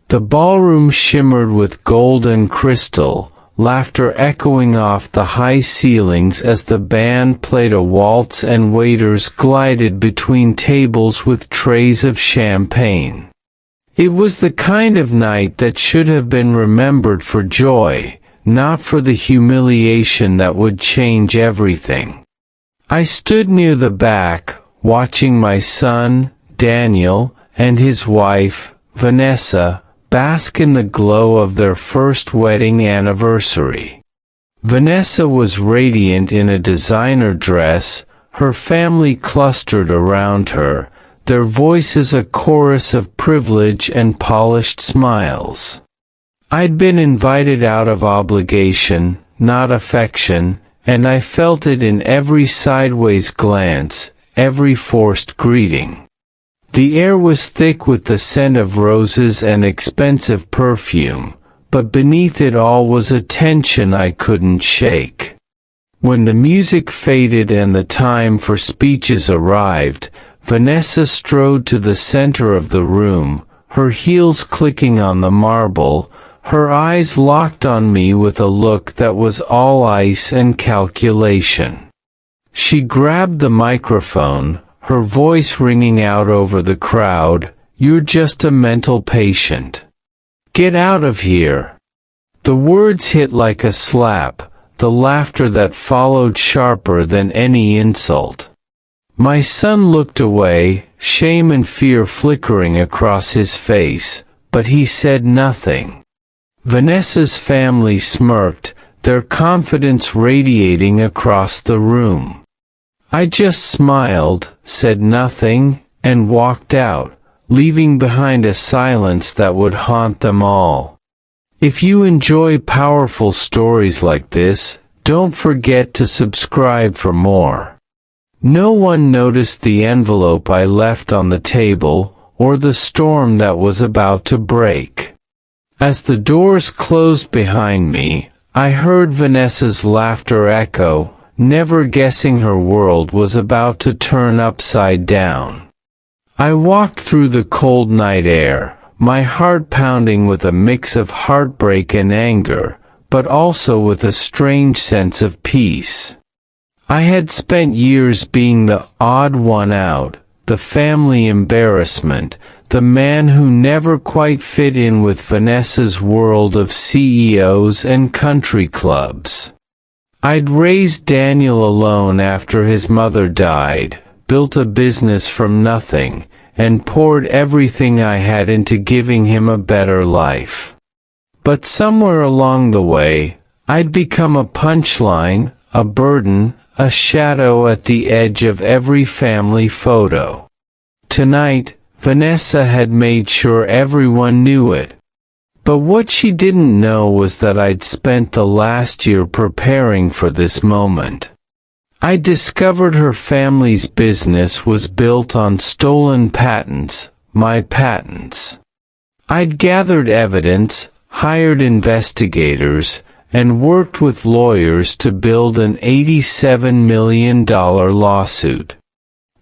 The ballroom shimmered with gold and crystal, laughter echoing off the high ceilings as the band played a waltz and waiters glided between tables with trays of champagne. It was the kind of night that should have been remembered for joy, not for the humiliation that would change everything. I stood near the back, watching my son, Daniel, and his wife, Vanessa, bask in the glow of their first wedding anniversary. Vanessa was radiant in a designer dress, her family clustered around her, their voices a chorus of privilege and polished smiles. I'd been invited out of obligation, not affection, and I felt it in every sideways glance, every forced greeting. The air was thick with the scent of roses and expensive perfume, but beneath it all was a tension I couldn't shake. When the music faded and the time for speeches arrived, Vanessa strode to the center of the room, her heels clicking on the marble, her eyes locked on me with a look that was all ice and calculation. She grabbed the microphone, her voice ringing out over the crowd, "You're just a mental patient. Get out of here." The words hit like a slap, the laughter that followed sharper than any insult. My son looked away, shame and fear flickering across his face, but he said nothing. Vanessa's family smirked, their confidence radiating across the room. I just smiled, said nothing, and walked out, leaving behind a silence that would haunt them all. If you enjoy powerful stories like this, don't forget to subscribe for more. No one noticed the envelope I left on the table, or the storm that was about to break. As the doors closed behind me, I heard Vanessa's laughter echo, never guessing her world was about to turn upside down. I walked through the cold night air, my heart pounding with a mix of heartbreak and anger, but also with a strange sense of peace. I had spent years being the odd one out, the family embarrassment, the man who never quite fit in with Vanessa's world of CEOs and country clubs. I'd raised Daniel alone after his mother died, built a business from nothing, and poured everything I had into giving him a better life. But somewhere along the way, I'd become a punchline, a burden, a shadow at the edge of every family photo. Tonight, Vanessa had made sure everyone knew it. But what she didn't know was that I'd spent the last year preparing for this moment. I discovered her family's business was built on stolen patents, my patents. I'd gathered evidence, hired investigators, and worked with lawyers to build an $87 million lawsuit.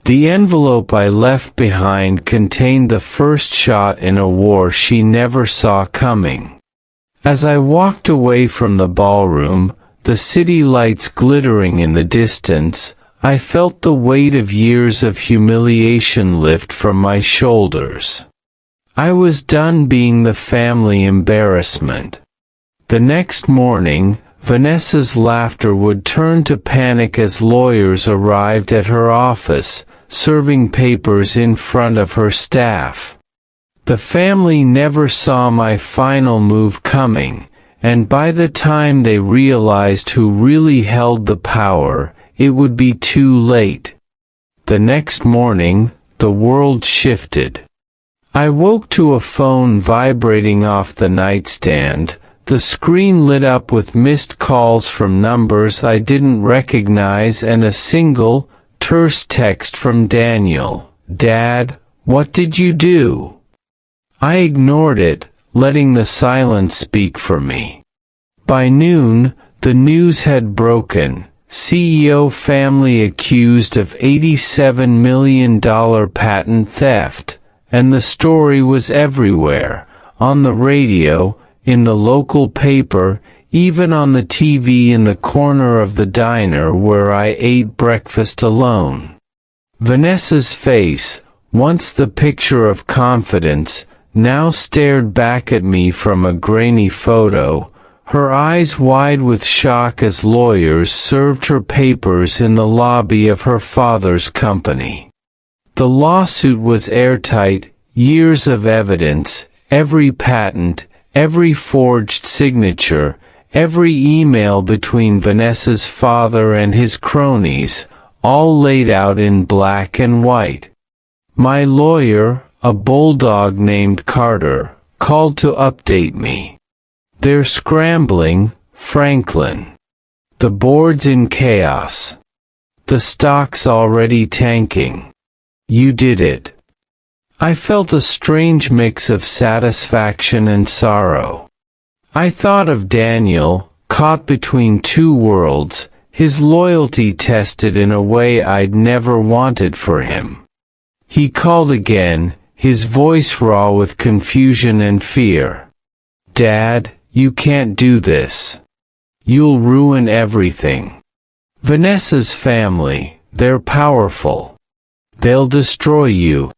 The envelope I left behind contained the first shot in a war she never saw coming. As I walked away from the ballroom, the city lights glittering in the distance, I felt the weight of years of humiliation lift from my shoulders. I was done being the family embarrassment. The next morning, Vanessa's laughter would turn to panic as lawyers arrived at her office, serving papers in front of her staff. The family never saw my final move coming, and by the time they realized who really held the power, it would be too late. The next morning, the world shifted. I woke to a phone vibrating off the nightstand, the screen lit up with missed calls from numbers I didn't recognize and a single, terse text from Daniel, "Dad, what did you do?" I ignored it, letting the silence speak for me. By noon, the news had broken. CEO family accused of $87 million patent theft, and the story was everywhere, on the radio, in the local paper, even on the TV in the corner of the diner where I ate breakfast alone. Vanessa's face, once the picture of confidence, now stared back at me from a grainy photo, her eyes wide with shock as lawyers served her papers in the lobby of her father's company. The lawsuit was airtight, years of evidence, every patent, every forged signature, every email between Vanessa's father and his cronies, all laid out in black and white. My lawyer, a bulldog named Carter, called to update me. "They're scrambling, Franklin. The board's in chaos. The stock's already tanking. You did it." I felt a strange mix of satisfaction and sorrow. I thought of Daniel, caught between two worlds, his loyalty tested in a way I'd never wanted for him. He called again, his voice raw with confusion and fear. "Dad, you can't do this. You'll ruin everything. Vanessa's family, they're powerful. They'll destroy you."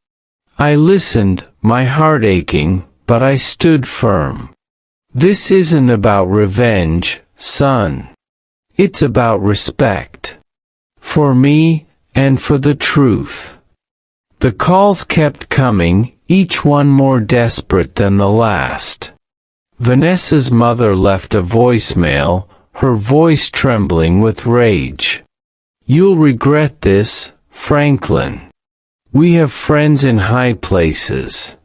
I listened, my heart aching, but I stood firm. "This isn't about revenge, son. It's about respect. For me, and for the truth." The calls kept coming, each one more desperate than the last. Vanessa's mother left a voicemail, her voice trembling with rage. "You'll regret this, Franklin. We have friends in high places."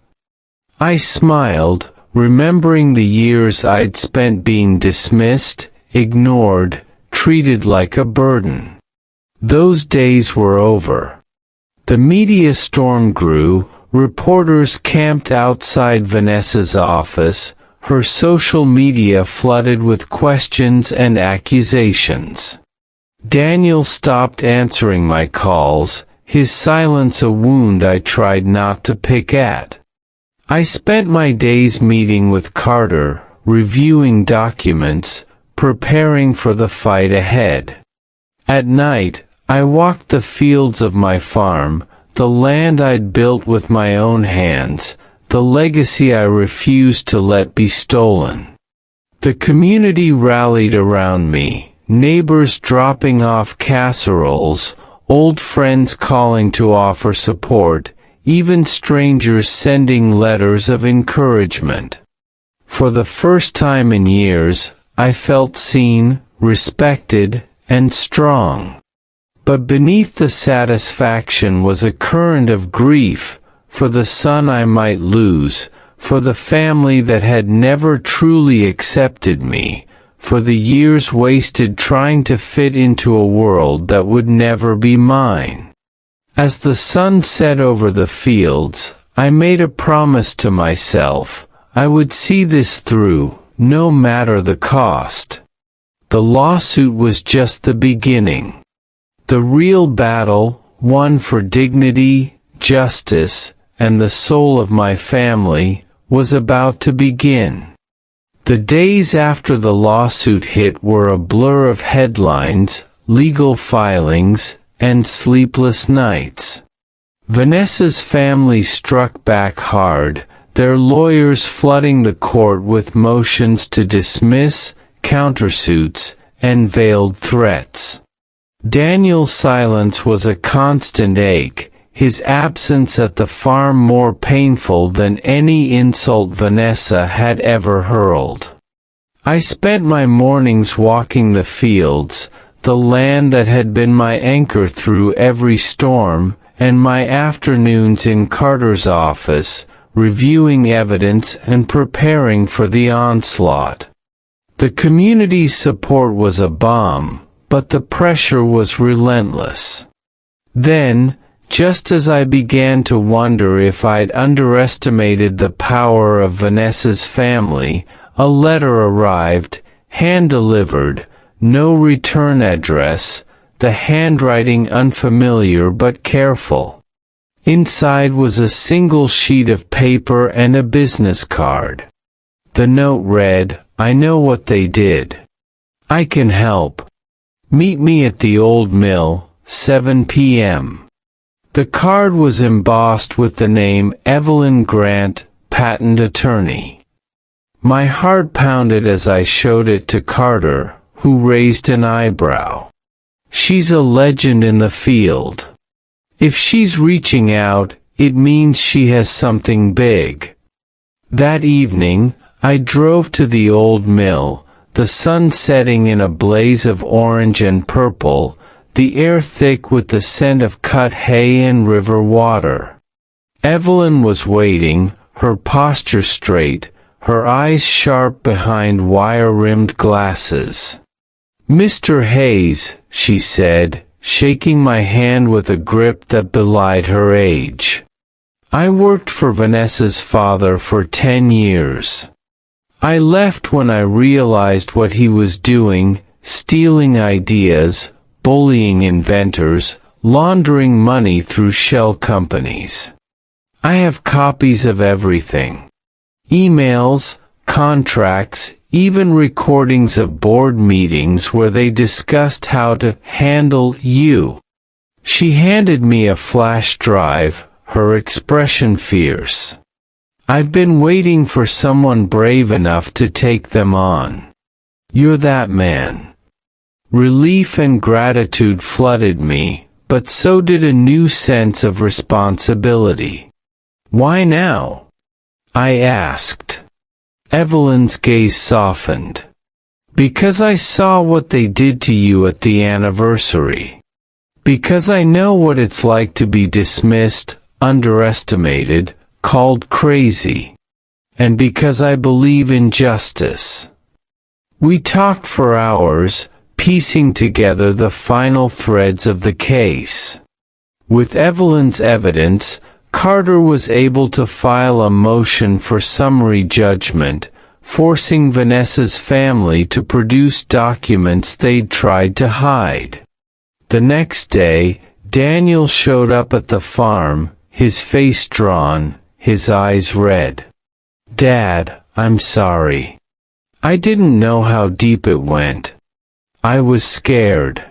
I smiled, remembering the years I'd spent being dismissed, ignored, treated like a burden. Those days were over. The media storm grew, reporters camped outside Vanessa's office, her social media flooded with questions and accusations. Daniel stopped answering my calls, his silence a wound I tried not to pick at. I spent my days meeting with Carter, reviewing documents, preparing for the fight ahead. At night, I walked the fields of my farm, the land I'd built with my own hands, the legacy I refused to let be stolen. The community rallied around me, neighbors dropping off casseroles, old friends calling to offer support, even strangers sending letters of encouragement. For the first time in years, I felt seen, respected, and strong. But beneath the satisfaction was a current of grief, for the son I might lose, for the family that had never truly accepted me, for the years wasted trying to fit into a world that would never be mine. As the sun set over the fields, I made a promise to myself, I would see this through, no matter the cost. The lawsuit was just the beginning. The real battle, one for dignity, justice, and the soul of my family, was about to begin. The days after the lawsuit hit were a blur of headlines, legal filings, and sleepless nights. Vanessa's family struck back hard, their lawyers flooding the court with motions to dismiss, countersuits, and veiled threats. Daniel's silence was a constant ache, his absence at the farm more painful than any insult Vanessa had ever hurled. I spent my mornings walking the fields, the land that had been my anchor through every storm, and my afternoons in Carter's office, reviewing evidence and preparing for the onslaught. The community's support was a bomb, but the pressure was relentless. Then, just as I began to wonder if I'd underestimated the power of Vanessa's family, a letter arrived, hand-delivered, no return address, the handwriting unfamiliar but careful. Inside was a single sheet of paper and a business card. The note read, "I know what they did. I can help. Meet me at the old mill, 7 p.m. The card was embossed with the name Evelyn Grant, patent attorney. My heart pounded as I showed it to Carter, who raised an eyebrow. She's a legend in the field. If she's reaching out, it means she has something big. That evening, I drove to the old mill, the sun setting in a blaze of orange and purple, the air thick with the scent of cut hay and river water. Evelyn was waiting, her posture straight, her eyes sharp behind wire-rimmed glasses. "Mr. Hayes," she said, shaking my hand with a grip that belied her age. "I worked for Vanessa's father for 10 years. I left when I realized what he was doing, stealing ideas, bullying inventors, laundering money through shell companies. I have copies of everything. Emails, contracts, even recordings of board meetings where they discussed how to handle you." She handed me a flash drive, her expression fierce. "I've been waiting for someone brave enough to take them on. You're that man." Relief and gratitude flooded me, but so did a new sense of responsibility. "Why now?" I asked. Evelyn's gaze softened. "Because I saw what they did to you at the anniversary. Because I know what it's like to be dismissed, underestimated, called crazy. And because I believe in justice." We talked for hours, piecing together the final threads of the case. With Evelyn's evidence, Carter was able to file a motion for summary judgment, forcing Vanessa's family to produce documents they'd tried to hide. The next day, Daniel showed up at the farm, his face drawn, his eyes red. "Dad, I'm sorry. I didn't know how deep it went. I was scared.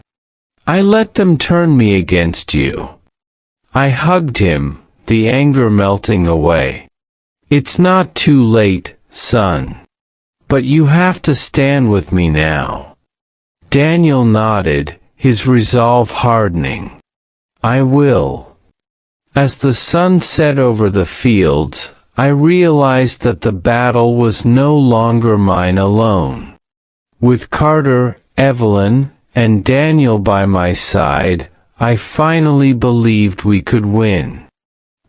I let them turn me against you." I hugged him, the anger melting away. "It's not too late, son. But you have to stand with me now." Daniel nodded, his resolve hardening. "I will." As the sun set over the fields, I realized that the battle was no longer mine alone. With Carter, Evelyn, and Daniel by my side, I finally believed we could win.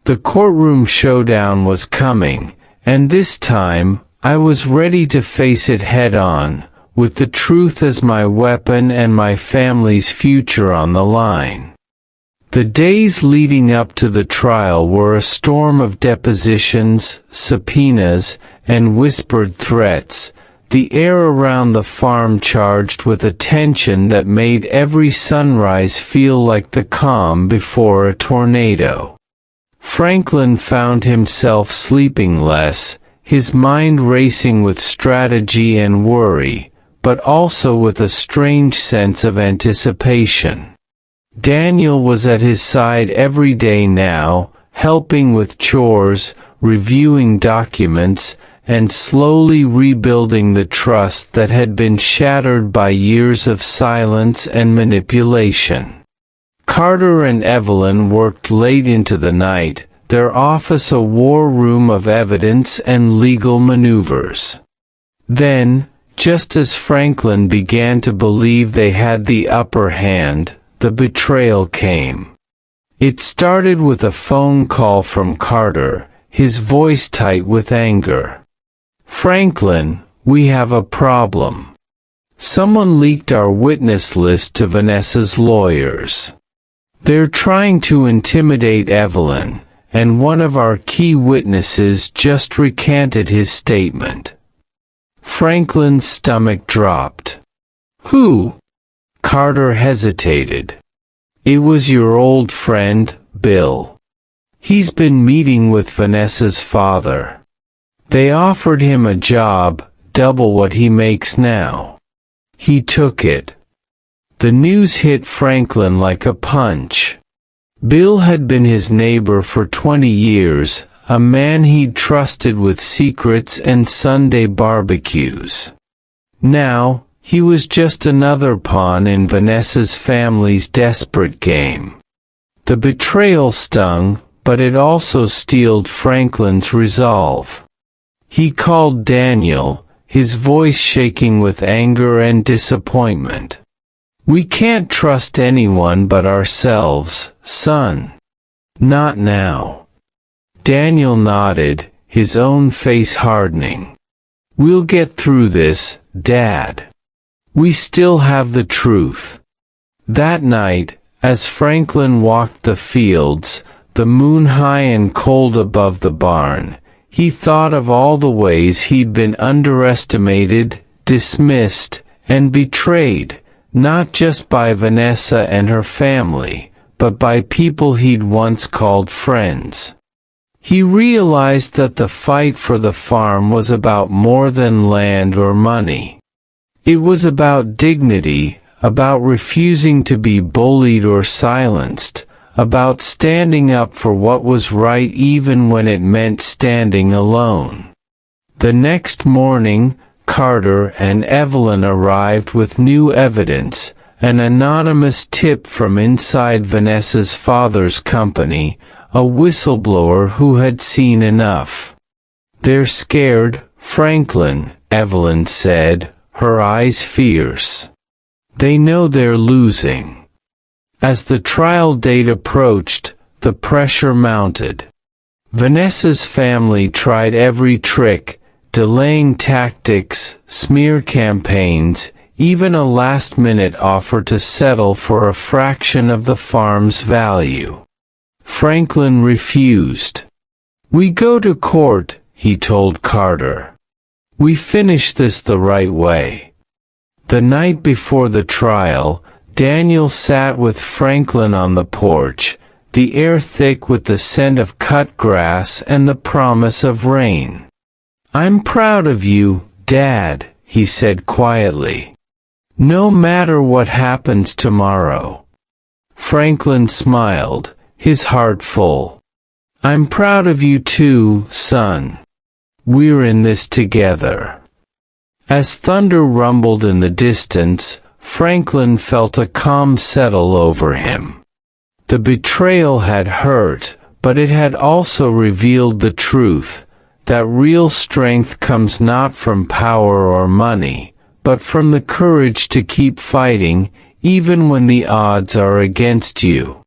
The courtroom showdown was coming, and this time, I was ready to face it head-on, with the truth as my weapon and my family's future on the line. The days leading up to the trial were a storm of depositions, subpoenas, and whispered threats, the air around the farm charged with a tension that made every sunrise feel like the calm before a tornado. Franklin found himself sleeping less, his mind racing with strategy and worry, but also with a strange sense of anticipation. Daniel was at his side every day now, helping with chores, reviewing documents, and slowly rebuilding the trust that had been shattered by years of silence and manipulation. Carter and Evelyn worked late into the night, their office a war room of evidence and legal maneuvers. Then, just as Franklin began to believe they had the upper hand, the betrayal came. It started with a phone call from Carter, his voice tight with anger. "Franklin, we have a problem. Someone leaked our witness list to Vanessa's lawyers. They're trying to intimidate Evelyn, and one of our key witnesses just recanted his statement." Franklin's stomach dropped. "Who?" Carter hesitated. "It was your old friend, Bill. He's been meeting with Vanessa's father. They offered him a job, double what he makes now. He took it. The news hit Franklin like a punch. Bill had been his neighbor for 20 years, a man he'd trusted with secrets and Sunday barbecues. Now, he was just another pawn in Vanessa's family's desperate game. The betrayal stung, but it also steeled Franklin's resolve. He called Daniel, his voice shaking with anger and disappointment. "We can't trust anyone but ourselves, son." "Not now." Daniel nodded, his own face hardening. "We'll get through this, Dad. We still have the truth." That night, as Franklin walked the fields, the moon high and cold above the barn, he thought of all the ways he'd been underestimated, dismissed, and betrayed, not just by Vanessa and her family, but by people he'd once called friends. He realized that the fight for the farm was about more than land or money. It was about dignity, about refusing to be bullied or silenced, about standing up for what was right even when it meant standing alone. The next morning, Carter and Evelyn arrived with new evidence, an anonymous tip from inside Vanessa's father's company, a whistleblower who had seen enough. "They're scared, Franklin," Evelyn said, her eyes fierce. "They know they're losing." As the trial date approached, the pressure mounted. Vanessa's family tried every trick, delaying tactics, smear campaigns, even a last-minute offer to settle for a fraction of the farm's value. Franklin refused. "We go to court," he told Carter. "We finish this the right way." The night before the trial, Daniel sat with Franklin on the porch, the air thick with the scent of cut grass and the promise of rain. "I'm proud of you, Dad," he said quietly. "No matter what happens tomorrow." Franklin smiled, his heart full. "I'm proud of you too, son. We're in this together." As thunder rumbled in the distance, Franklin felt a calm settle over him. The betrayal had hurt, but it had also revealed the truth, that real strength comes not from power or money, but from the courage to keep fighting, even when the odds are against you.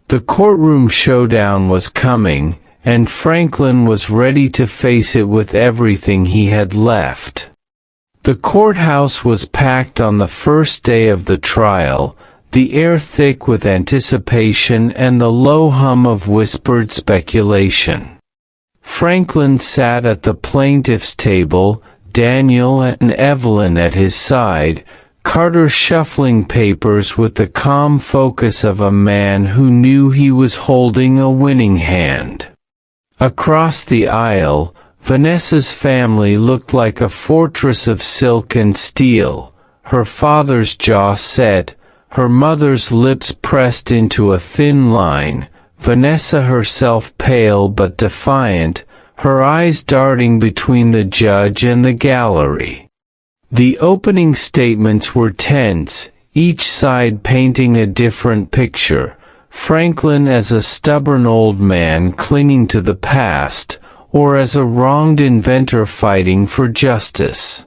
The courtroom showdown was coming, and Franklin was ready to face it with everything he had left. The courthouse was packed on the first day of the trial, the air thick with anticipation and the low hum of whispered speculation. Franklin sat at the plaintiff's table, Daniel and Evelyn at his side, Carter shuffling papers with the calm focus of a man who knew he was holding a winning hand. Across the aisle, Vanessa's family looked like a fortress of silk and steel, her father's jaw set, her mother's lips pressed into a thin line, Vanessa herself pale but defiant, her eyes darting between the judge and the gallery. The opening statements were tense, each side painting a different picture, Franklin as a stubborn old man clinging to the past, or as a wronged inventor fighting for justice.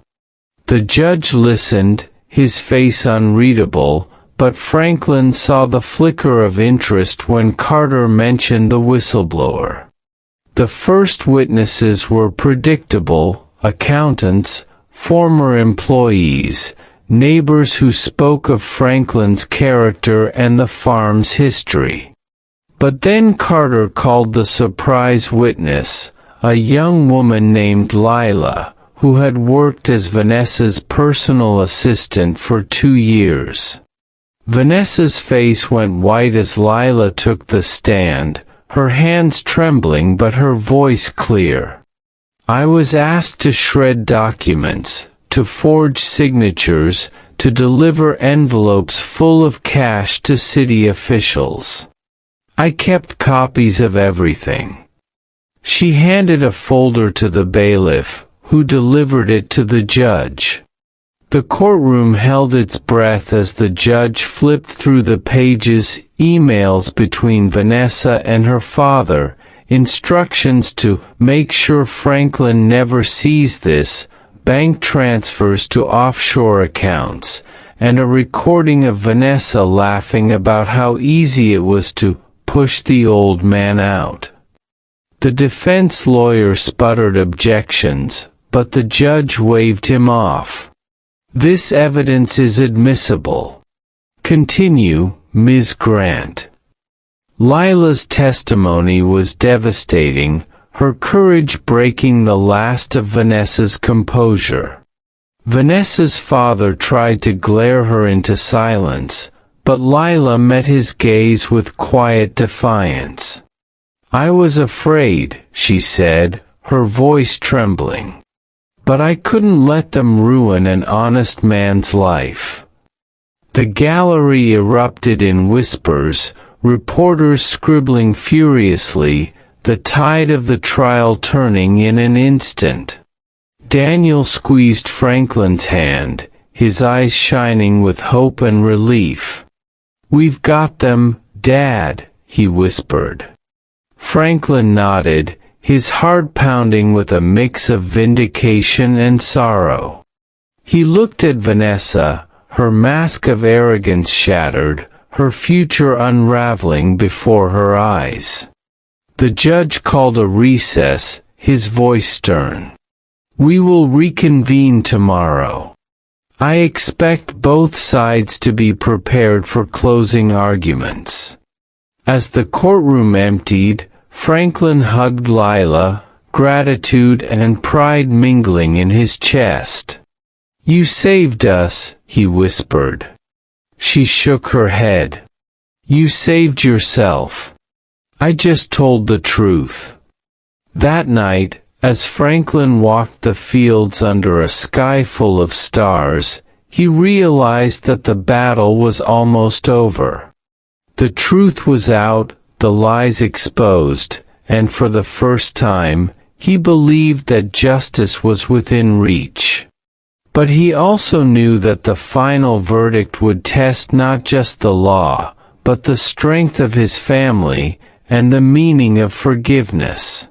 The judge listened, his face unreadable, but Franklin saw the flicker of interest when Carter mentioned the whistleblower. The first witnesses were predictable: accountants, former employees, neighbors who spoke of Franklin's character and the farm's history. But then Carter called the surprise witness, a young woman named Lila, who had worked as Vanessa's personal assistant for 2 years. Vanessa's face went white as Lila took the stand, her hands trembling but her voice clear. "I was asked to shred documents, to forge signatures, to deliver envelopes full of cash to city officials. I kept copies of everything." She handed a folder to the bailiff, who delivered it to the judge. The courtroom held its breath as the judge flipped through the pages, emails between Vanessa and her father, instructions to make sure Franklin never sees this, bank transfers to offshore accounts, and a recording of Vanessa laughing about how easy it was to push the old man out. The defense lawyer sputtered objections, but the judge waved him off. "This evidence is admissible. Continue, Ms. Grant." Lila's testimony was devastating, her courage breaking the last of Vanessa's composure. Vanessa's father tried to glare her into silence, but Lila met his gaze with quiet defiance. "I was afraid," she said, her voice trembling. "But I couldn't let them ruin an honest man's life." The gallery erupted in whispers, reporters scribbling furiously, the tide of the trial turning in an instant. Daniel squeezed Franklin's hand, his eyes shining with hope and relief. "We've got them, Dad," he whispered. Franklin nodded, his heart pounding with a mix of vindication and sorrow. He looked at Vanessa, her mask of arrogance shattered, her future unraveling before her eyes. The judge called a recess, his voice stern. "We will reconvene tomorrow. I expect both sides to be prepared for closing arguments." As the courtroom emptied, Franklin hugged Lila, gratitude and pride mingling in his chest. "You saved us," he whispered. She shook her head. "You saved yourself. I just told the truth." That night, as Franklin walked the fields under a sky full of stars, he realized that the battle was almost over. The truth was out, the lies exposed, and for the first time, he believed that justice was within reach. But he also knew that the final verdict would test not just the law, but the strength of his family, and the meaning of forgiveness.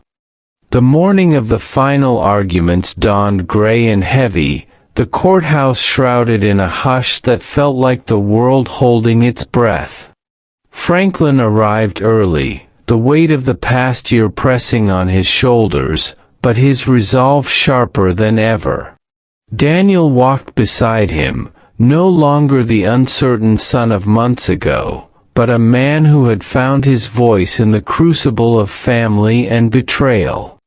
The morning of the final arguments dawned gray and heavy, the courthouse shrouded in a hush that felt like the world holding its breath. Franklin arrived early, the weight of the past year pressing on his shoulders, but his resolve sharper than ever. Daniel walked beside him, no longer the uncertain son of months ago, but a man who had found his voice in the crucible of family and betrayal.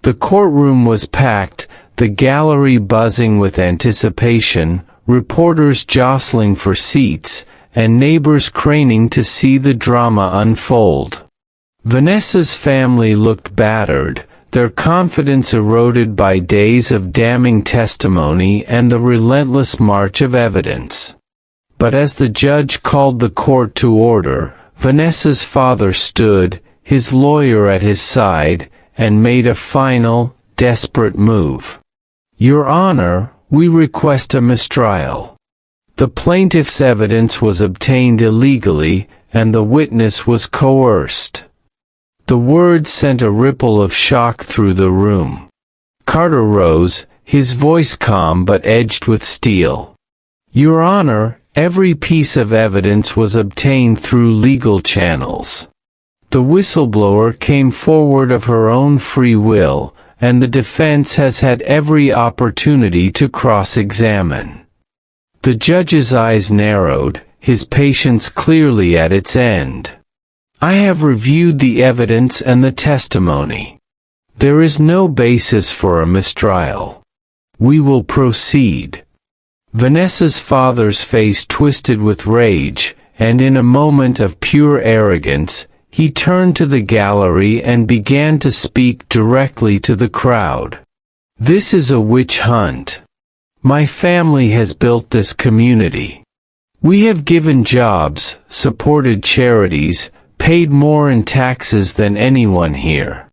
The courtroom was packed, the gallery buzzing with anticipation, reporters jostling for seats, and neighbors craning to see the drama unfold. Vanessa's family looked battered, their confidence eroded by days of damning testimony and the relentless march of evidence. But as the judge called the court to order, Vanessa's father stood, his lawyer at his side, and made a final, desperate move. "Your Honor, we request a mistrial. The plaintiff's evidence was obtained illegally, and the witness was coerced." The words sent a ripple of shock through the room. Carter rose, his voice calm but edged with steel. "Your Honor, every piece of evidence was obtained through legal channels. The whistleblower came forward of her own free will, and the defense has had every opportunity to cross-examine." The judge's eyes narrowed, his patience clearly at its end. "I have reviewed the evidence and the testimony. There is no basis for a mistrial. We will proceed." Vanessa's father's face twisted with rage, and in a moment of pure arrogance, he turned to the gallery and began to speak directly to the crowd. "This is a witch hunt. My family has built this community. We have given jobs, supported charities, paid more in taxes than anyone here.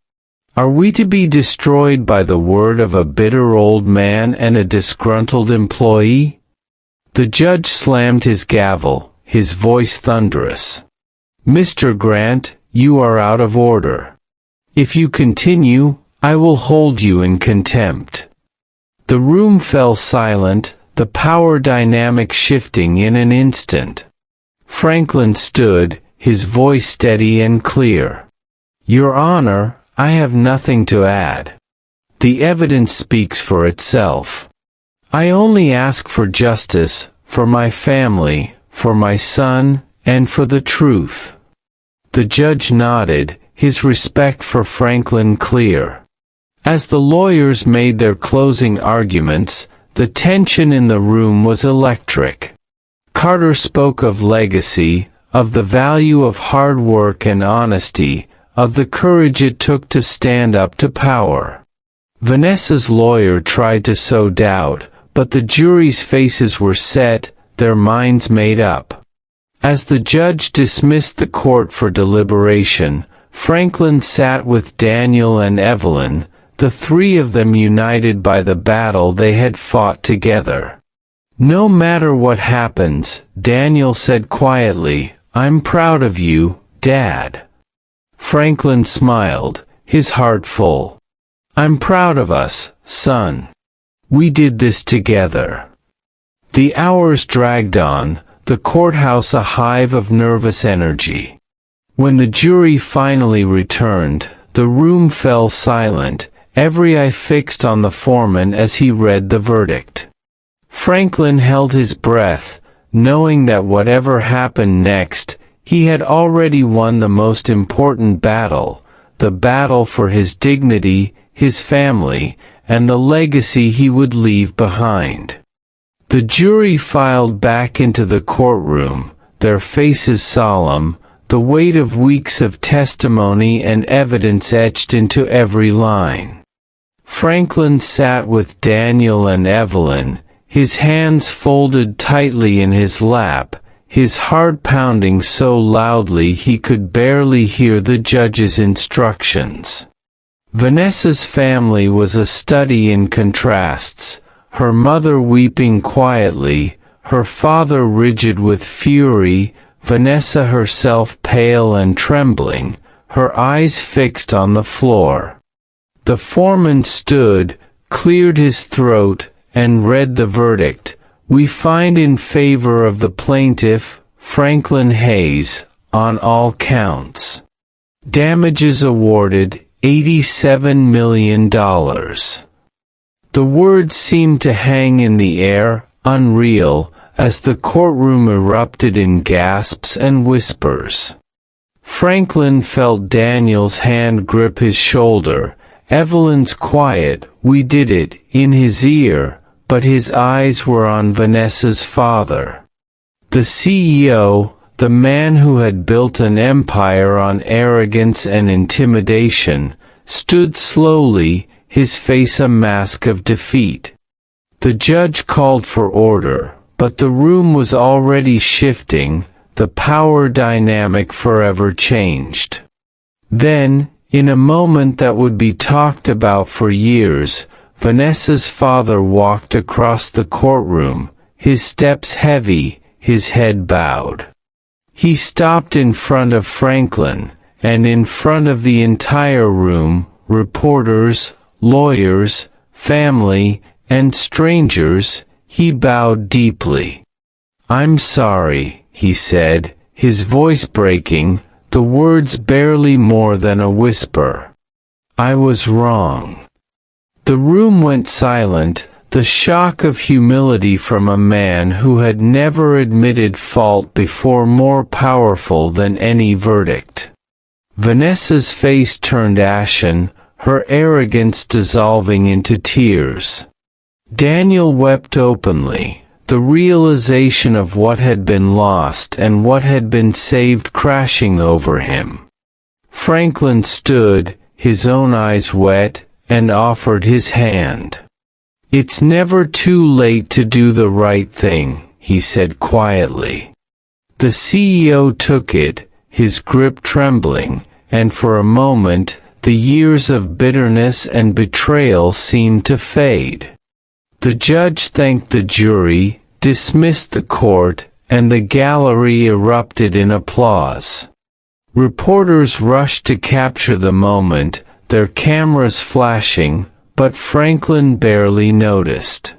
Are we to be destroyed by the word of a bitter old man and a disgruntled employee?" The judge slammed his gavel, his voice thunderous. "Mr. Grant, you are out of order. If you continue, I will hold you in contempt." The room fell silent, the power dynamic shifting in an instant. Franklin stood, his voice steady and clear. "Your Honor, I have nothing to add. The evidence speaks for itself. I only ask for justice, for my family, for my son, and for the truth." The judge nodded, his respect for Franklin clear. As the lawyers made their closing arguments, the tension in the room was electric. Carter spoke of legacy, of the value of hard work and honesty, of the courage it took to stand up to power. Vanessa's lawyer tried to sow doubt, but the jury's faces were set, their minds made up. As the judge dismissed the court for deliberation, Franklin sat with Daniel and Evelyn, the three of them united by the battle they had fought together. "No matter what happens," Daniel said quietly, "I'm proud of you, Dad." Franklin smiled, his heart full. "I'm proud of us, son. We did this together." The hours dragged on, the courthouse a hive of nervous energy. When the jury finally returned, the room fell silent, every eye fixed on the foreman as he read the verdict. Franklin held his breath, knowing that whatever happened next, he had already won the most important battle, the battle for his dignity, his family, and the legacy he would leave behind. The jury filed back into the courtroom, their faces solemn, the weight of weeks of testimony and evidence etched into every line. Franklin sat with Daniel and Evelyn, his hands folded tightly in his lap, his heart pounding so loudly he could barely hear the judge's instructions. Vanessa's family was a study in contrasts, her mother weeping quietly, her father rigid with fury, Vanessa herself pale and trembling, her eyes fixed on the floor. The foreman stood, cleared his throat, and read the verdict. "We find in favor of the plaintiff, Franklin Hayes, on all counts. Damages awarded, $87 million. The words seemed to hang in the air, unreal, as the courtroom erupted in gasps and whispers. Franklin felt Daniel's hand grip his shoulder, Evelyn's quiet, "We did it," in his ear, but his eyes were on Vanessa's father. The CEO, the man who had built an empire on arrogance and intimidation, stood slowly, his face a mask of defeat. The judge called for order, but the room was already shifting, the power dynamic forever changed. Then, in a moment that would be talked about for years, Vanessa's father walked across the courtroom, his steps heavy, his head bowed. He stopped in front of Franklin, and in front of the entire room, reporters, lawyers, family, and strangers, he bowed deeply. "I'm sorry," he said, his voice breaking, the words barely more than a whisper. "I was wrong." The room went silent, the shock of humility from a man who had never admitted fault before more powerful than any verdict. Vanessa's face turned ashen, her arrogance dissolving into tears. Daniel wept openly, the realization of what had been lost and what had been saved crashing over him. Franklin stood, his own eyes wet, and offered his hand. "It's never too late to do the right thing," he said quietly. The CEO took it, his grip trembling, and for a moment, the years of bitterness and betrayal seemed to fade. The judge thanked the jury, dismissed the court, and the gallery erupted in applause. Reporters rushed to capture the moment, their cameras flashing, but Franklin barely noticed.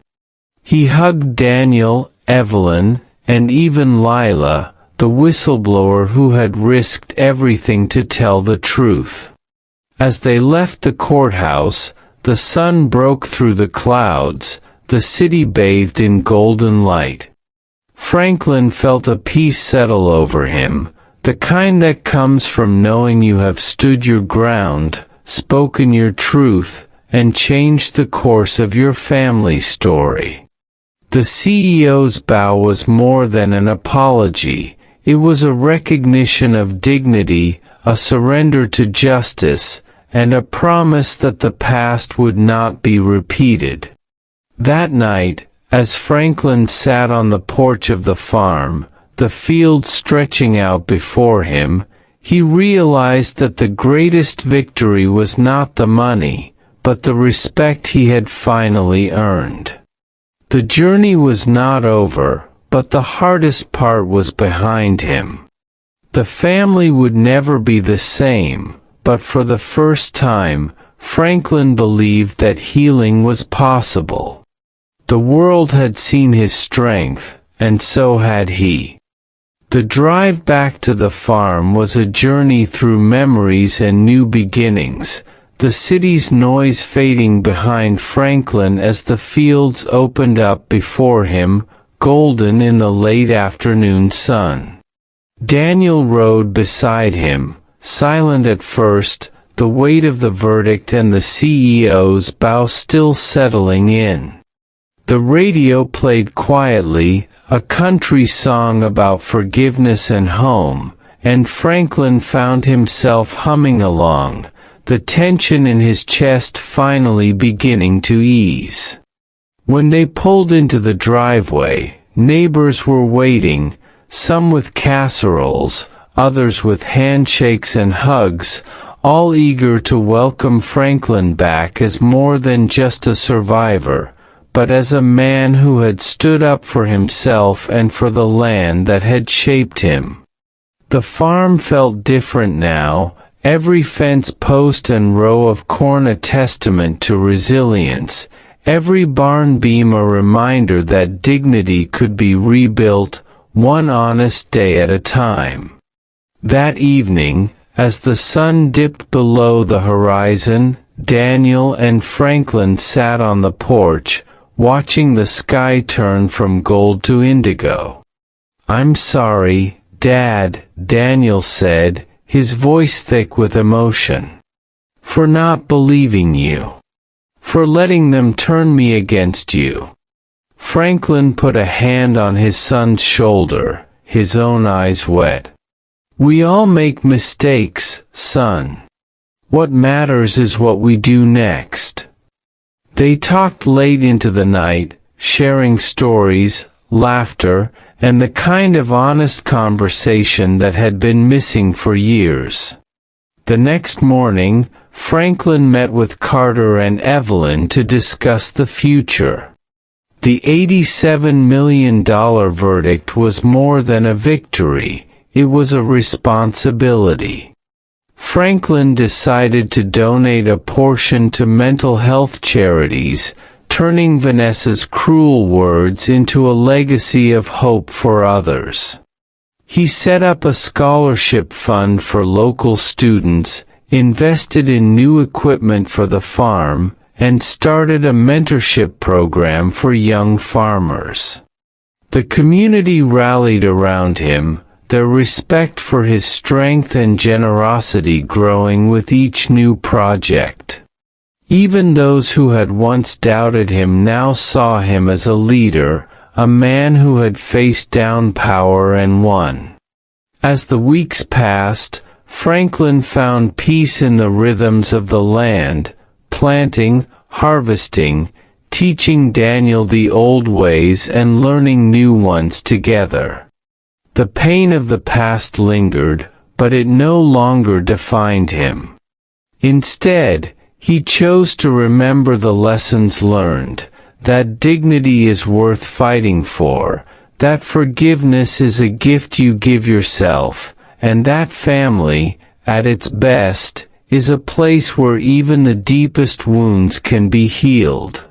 He hugged Daniel, Evelyn, and even Lila, the whistleblower who had risked everything to tell the truth. As they left the courthouse, the sun broke through the clouds, the city bathed in golden light. Franklin felt a peace settle over him, the kind that comes from knowing you have stood your ground, spoken your truth, and changed the course of your family's story. The CEO's bow was more than an apology. It was a recognition of dignity, a surrender to justice, and a promise that the past would not be repeated. That night, as Franklin sat on the porch of the farm, the field stretching out before him, he realized that the greatest victory was not the money, but the respect he had finally earned. The journey was not over, but the hardest part was behind him. The family would never be the same, but for the first time, Franklin believed that healing was possible. The world had seen his strength, and so had he. The drive back to the farm was a journey through memories and new beginnings, the city's noise fading behind Franklin as the fields opened up before him, golden in the late afternoon sun. Daniel rode beside him, silent at first, the weight of the verdict and the CEO's bow still settling in. The radio played quietly, a country song about forgiveness and home, and Franklin found himself humming along, the tension in his chest finally beginning to ease. When they pulled into the driveway, neighbors were waiting, some with casseroles, others with handshakes and hugs, all eager to welcome Franklin back as more than just a survivor, but as a man who had stood up for himself and for the land that had shaped him. The farm felt different now, every fence post and row of corn a testament to resilience, every barn beam a reminder that dignity could be rebuilt, one honest day at a time. That evening, as the sun dipped below the horizon, Daniel and Franklin sat on the porch, watching the sky turn from gold to indigo. "I'm sorry, Dad," Daniel said, his voice thick with emotion. "For not believing you. For letting them turn me against you." Franklin put a hand on his son's shoulder, his own eyes wet. "We all make mistakes, son. What matters is what we do next." They talked late into the night, sharing stories, laughter, and the kind of honest conversation that had been missing for years. The next morning, Franklin met with Carter and Evelyn to discuss the future. The $87 million verdict was more than a victory, it was a responsibility. Franklin decided to donate a portion to mental health charities, turning Vanessa's cruel words into a legacy of hope for others. He set up a scholarship fund for local students, invested in new equipment for the farm, and started a mentorship program for young farmers. The community rallied around him, their respect for his strength and generosity growing with each new project. Even those who had once doubted him now saw him as a leader, a man who had faced down power and won. As the weeks passed, Franklin found peace in the rhythms of the land, planting, harvesting, teaching Daniel the old ways and learning new ones together. The pain of the past lingered, but it no longer defined him. Instead, he chose to remember the lessons learned, that dignity is worth fighting for, that forgiveness is a gift you give yourself, and that family, at its best, is a place where even the deepest wounds can be healed.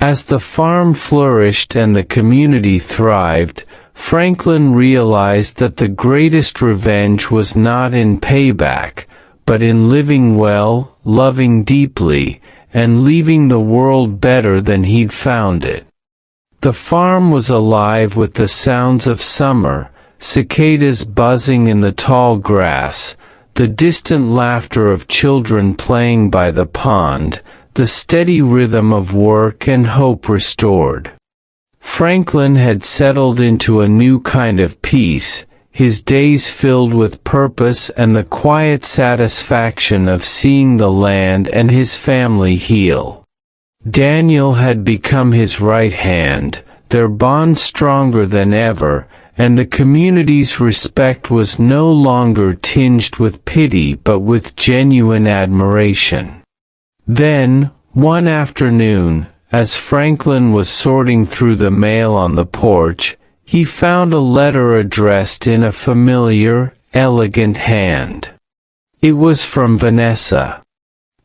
As the farm flourished and the community thrived, Franklin realized that the greatest revenge was not in payback, but in living well, loving deeply, and leaving the world better than he'd found it. The farm was alive with the sounds of summer, cicadas buzzing in the tall grass, the distant laughter of children playing by the pond, the steady rhythm of work and hope restored. Franklin had settled into a new kind of peace, his days filled with purpose and the quiet satisfaction of seeing the land and his family heal. Daniel had become his right hand, their bond stronger than ever, and the community's respect was no longer tinged with pity but with genuine admiration. Then, one afternoon, as Franklin was sorting through the mail on the porch, he found a letter addressed in a familiar, elegant hand. It was from Vanessa.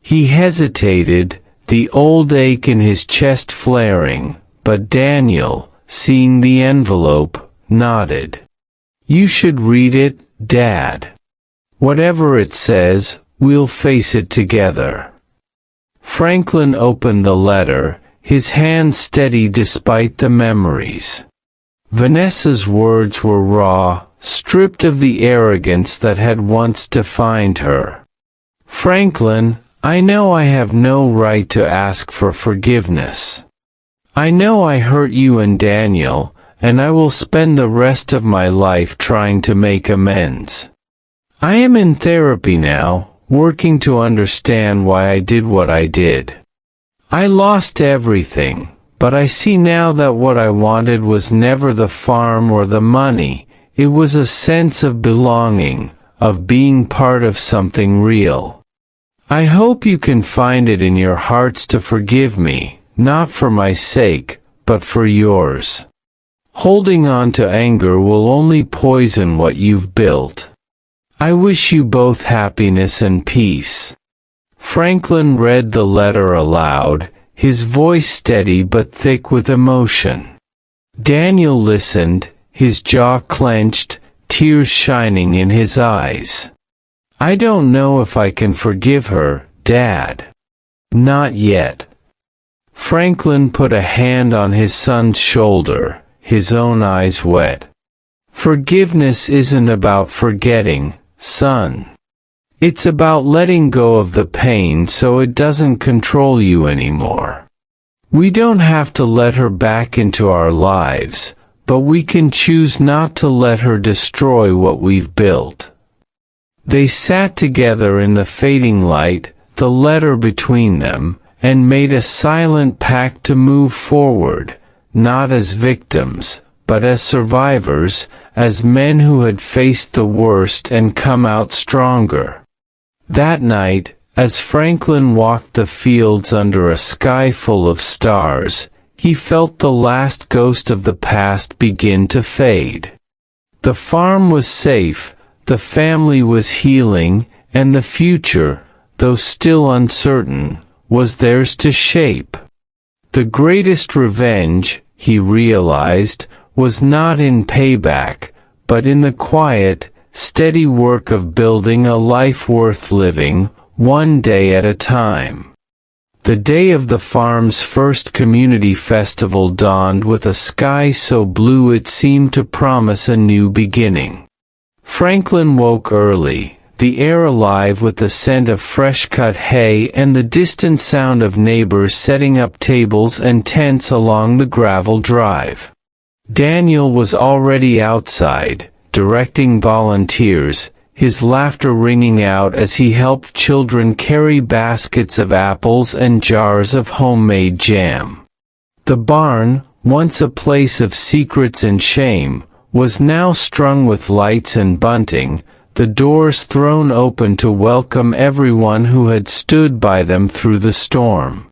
He hesitated, the old ache in his chest flaring, but Daniel, seeing the envelope, nodded. "You should read it, Dad. Whatever it says, we'll face it together." Franklin opened the letter, his hand steady despite the memories. Vanessa's words were raw, stripped of the arrogance that had once defined her. "Franklin, I know I have no right to ask for forgiveness. I know I hurt you and Daniel, and I will spend the rest of my life trying to make amends. I am in therapy now, working to understand why I did what I did. I lost everything, but I see now that what I wanted was never the farm or the money, it was a sense of belonging, of being part of something real. I hope you can find it in your hearts to forgive me, not for my sake, but for yours. Holding on to anger will only poison what you've built. I wish you both happiness and peace." Franklin read the letter aloud, his voice steady but thick with emotion. Daniel listened, his jaw clenched, tears shining in his eyes. "I don't know if I can forgive her, Dad." "Not yet." Franklin put a hand on his son's shoulder, his own eyes wet. "Forgiveness isn't about forgetting, son. It's about letting go of the pain so it doesn't control you anymore. We don't have to let her back into our lives, but we can choose not to let her destroy what we've built." They sat together in the fading light, the letter between them, and made a silent pact to move forward, not as victims, but as survivors, as men who had faced the worst and come out stronger. That night, as Franklin walked the fields under a sky full of stars, he felt the last ghost of the past begin to fade. The farm was safe, the family was healing, and the future, though still uncertain, was theirs to shape. The greatest revenge, he realized, was not in payback, but in the quiet, steady work of building a life worth living, one day at a time. The day of the farm's first community festival dawned with a sky so blue it seemed to promise a new beginning. Franklin woke early, the air alive with the scent of fresh-cut hay and the distant sound of neighbors setting up tables and tents along the gravel drive. Daniel was already outside, directing volunteers, his laughter ringing out as he helped children carry baskets of apples and jars of homemade jam. The barn, once a place of secrets and shame, was now strung with lights and bunting, the doors thrown open to welcome everyone who had stood by them through the storm.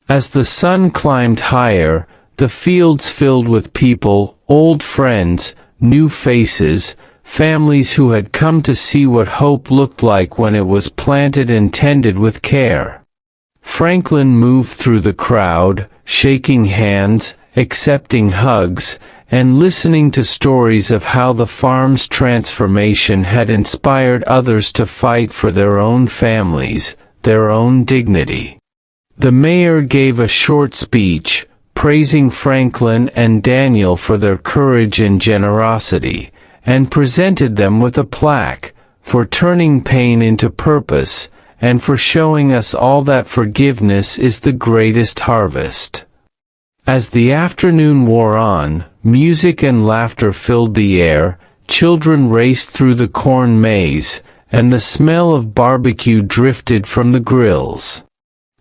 As the sun climbed higher, the fields filled with people, old friends, new faces, families who had come to see what hope looked like when it was planted and tended with care. Franklin moved through the crowd, shaking hands, accepting hugs, and listening to stories of how the farm's transformation had inspired others to fight for their own families, their own dignity. The mayor gave a short speech, praising Franklin and Daniel for their courage and generosity, and presented them with a plaque, for turning pain into purpose, and for showing us all that forgiveness is the greatest harvest. As the afternoon wore on, music and laughter filled the air, children raced through the corn maze, and the smell of barbecue drifted from the grills.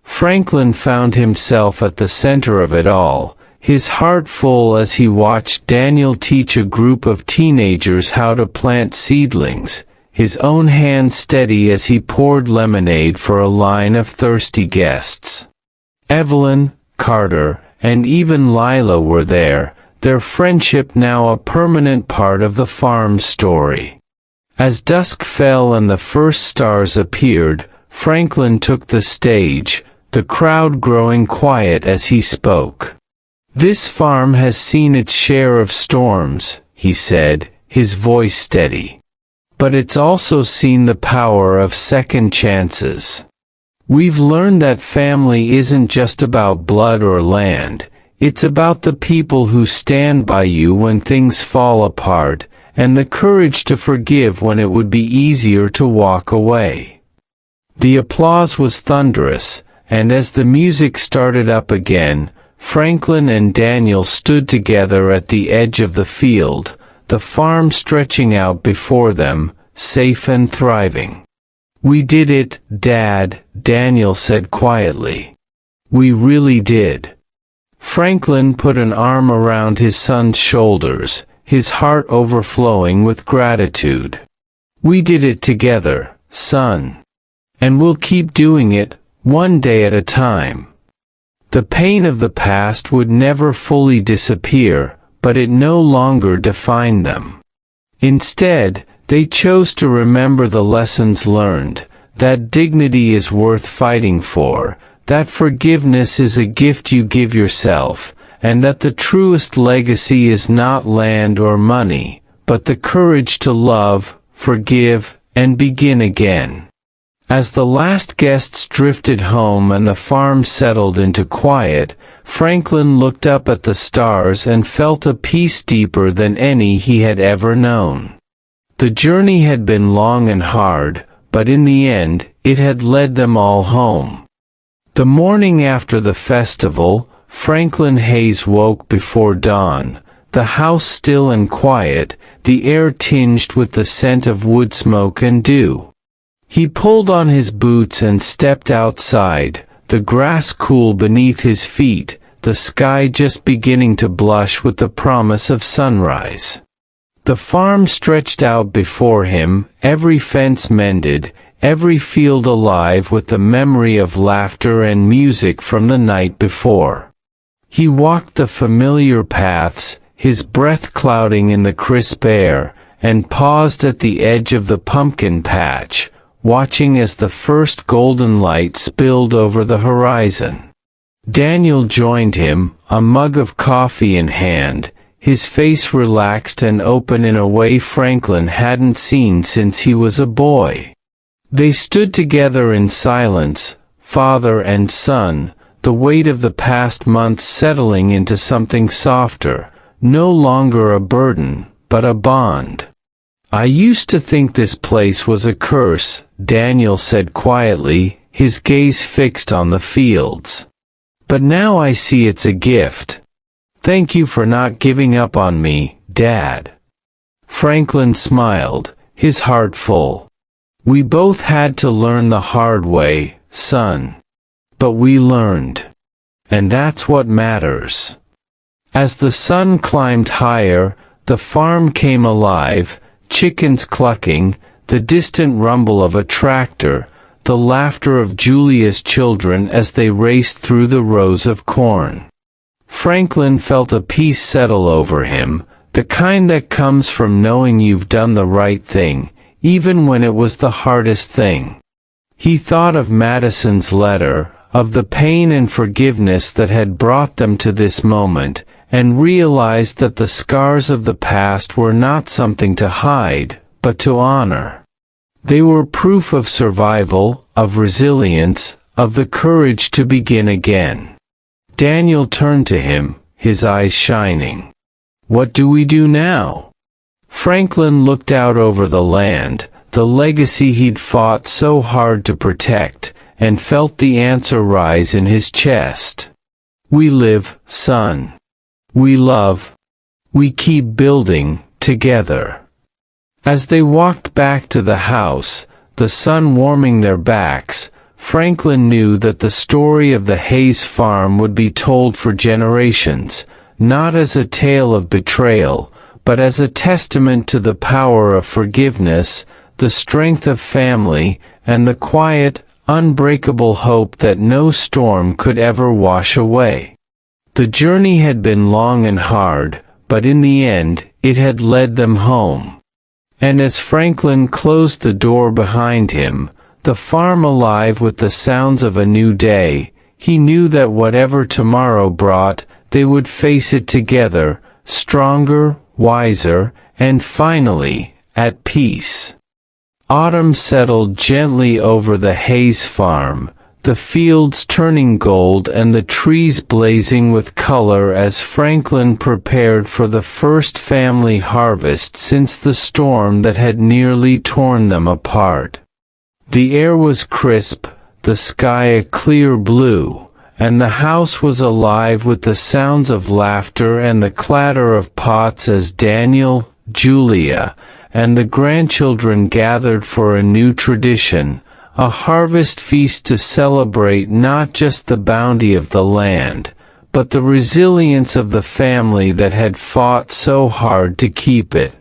Franklin found himself at the center of it all, his heart full as he watched Daniel teach a group of teenagers how to plant seedlings, his own hand steady as he poured lemonade for a line of thirsty guests. Evelyn, Carter, and even Lila were there, their friendship now a permanent part of the farm's story. As dusk fell and the first stars appeared, Franklin took the stage, the crowd growing quiet as he spoke. "This farm has seen its share of storms," he said, his voice steady. "But it's also seen the power of second chances. We've learned that family isn't just about blood or land, it's about the people who stand by you when things fall apart, and the courage to forgive when it would be easier to walk away." The applause was thunderous, and as the music started up again, Franklin and Daniel stood together at the edge of the field, the farm stretching out before them, safe and thriving. "We did it, Dad," Daniel said quietly. "We really did." Franklin put an arm around his son's shoulders, his heart overflowing with gratitude. "We did it together, son. And we'll keep doing it, one day at a time." The pain of the past would never fully disappear, but it no longer defined them. Instead, they chose to remember the lessons learned, that dignity is worth fighting for, that forgiveness is a gift you give yourself, and that the truest legacy is not land or money, but the courage to love, forgive, and begin again. As the last guests drifted home and the farm settled into quiet, Franklin looked up at the stars and felt a peace deeper than any he had ever known. The journey had been long and hard, but in the end, it had led them all home. The morning after the festival, Franklin Hayes woke before dawn, the house still and quiet, the air tinged with the scent of wood smoke and dew. He pulled on his boots and stepped outside, the grass cool beneath his feet, the sky just beginning to blush with the promise of sunrise. The farm stretched out before him, every fence mended, every field alive with the memory of laughter and music from the night before. He walked the familiar paths, his breath clouding in the crisp air, and paused at the edge of the pumpkin patch, watching as the first golden light spilled over the horizon. Daniel joined him, a mug of coffee in hand, his face relaxed and open in a way Franklin hadn't seen since he was a boy. They stood together in silence, father and son, the weight of the past months settling into something softer, no longer a burden, but a bond. "I used to think this place was a curse," Daniel said quietly, his gaze fixed on the fields. "But now I see it's a gift. Thank you for not giving up on me, Dad." Franklin smiled, his heart full. We both had to learn the hard way, son. But we learned. And that's what matters." As the sun climbed higher, the farm came alive, chickens clucking, the distant rumble of a tractor, the laughter of Julia's children as they raced through the rows of corn. Franklin felt a peace settle over him, the kind that comes from knowing you've done the right thing, even when it was the hardest thing. He thought of Madison's letter, of the pain and forgiveness that had brought them to this moment, and realized that the scars of the past were not something to hide, but to honor. They were proof of survival, of resilience, of the courage to begin again. Daniel turned to him, his eyes shining. "What do we do now?" Franklin looked out over the land, the legacy he'd fought so hard to protect, and felt the answer rise in his chest. "We live, son. We love. We keep building, together." As they walked back to the house, the sun warming their backs, Franklin knew that the story of the Hayes farm would be told for generations, not as a tale of betrayal, but as a testament to the power of forgiveness, the strength of family, and the quiet, unbreakable hope that no storm could ever wash away. The journey had been long and hard, but in the end, it had led them home. And as Franklin closed the door behind him, the farm alive with the sounds of a new day, he knew that whatever tomorrow brought, they would face it together, stronger, wiser, and finally, at peace. Autumn settled gently over the Hayes farm, the fields turning gold and the trees blazing with color as Franklin prepared for the first family harvest since the storm that had nearly torn them apart. The air was crisp, the sky a clear blue, and the house was alive with the sounds of laughter and the clatter of pots as Daniel, Julia, and the grandchildren gathered for a new tradition, a harvest feast to celebrate not just the bounty of the land, but the resilience of the family that had fought so hard to keep it.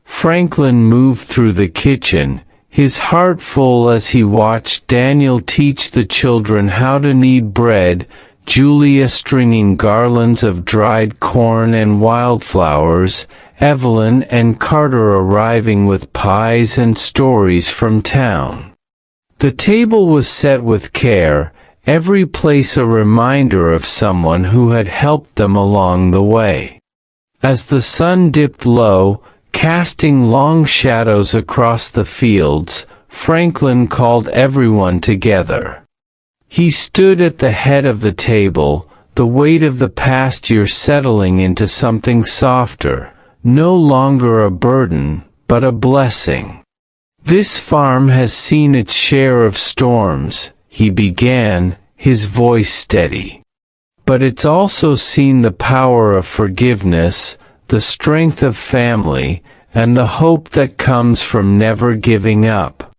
Franklin moved through the kitchen, his heart full as he watched Daniel teach the children how to knead bread, Julia stringing garlands of dried corn and wildflowers, Evelyn and Carter arriving with pies and stories from town. The table was set with care, every place a reminder of someone who had helped them along the way. As the sun dipped low, casting long shadows across the fields, Franklin called everyone together. He stood at the head of the table, the weight of the past year settling into something softer, no longer a burden, but a blessing. "This farm has seen its share of storms," he began, his voice steady. "But it's also seen the power of forgiveness, the strength of family, and the hope that comes from never giving up.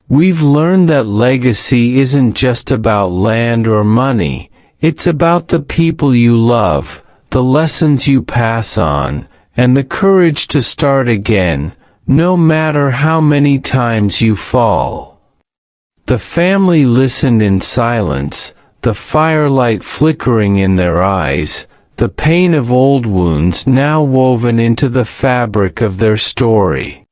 We've learned that legacy isn't just about land or money, it's about the people you love, the lessons you pass on, and the courage to start again, no matter how many times you fall." The family listened in silence, the firelight flickering in their eyes, the pain of old wounds now woven into the fabric of their story.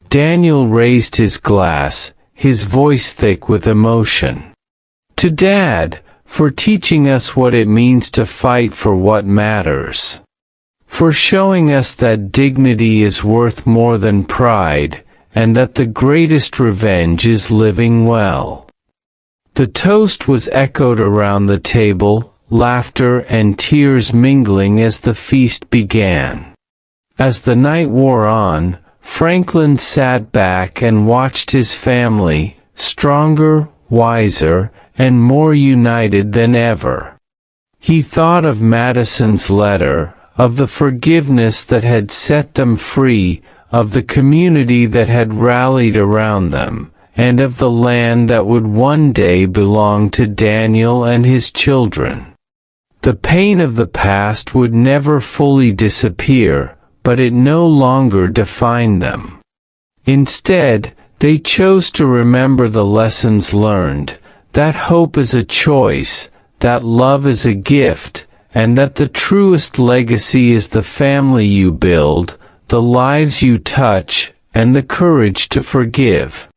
Daniel raised his glass, his voice thick with emotion. "To Dad, for teaching us what it means to fight for what matters. For showing us that dignity is worth more than pride, and that the greatest revenge is living well." The toast was echoed around the table, laughter and tears mingling as the feast began. As the night wore on, Franklin sat back and watched his family, stronger, wiser, and more united than ever. He thought of Madison's letter, of the forgiveness that had set them free, of the community that had rallied around them, and of the land that would one day belong to Daniel and his children. The pain of the past would never fully disappear, but it no longer defined them. Instead, they chose to remember the lessons learned, that hope is a choice, that love is a gift, and that the truest legacy is the family you build, the lives you touch, and the courage to forgive.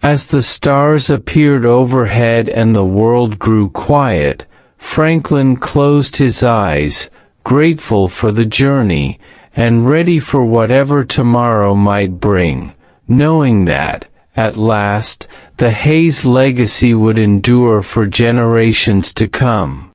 As the stars appeared overhead and the world grew quiet, Franklin closed his eyes, grateful for the journey, and ready for whatever tomorrow might bring, knowing that, at last, the Hayes legacy would endure for generations to come.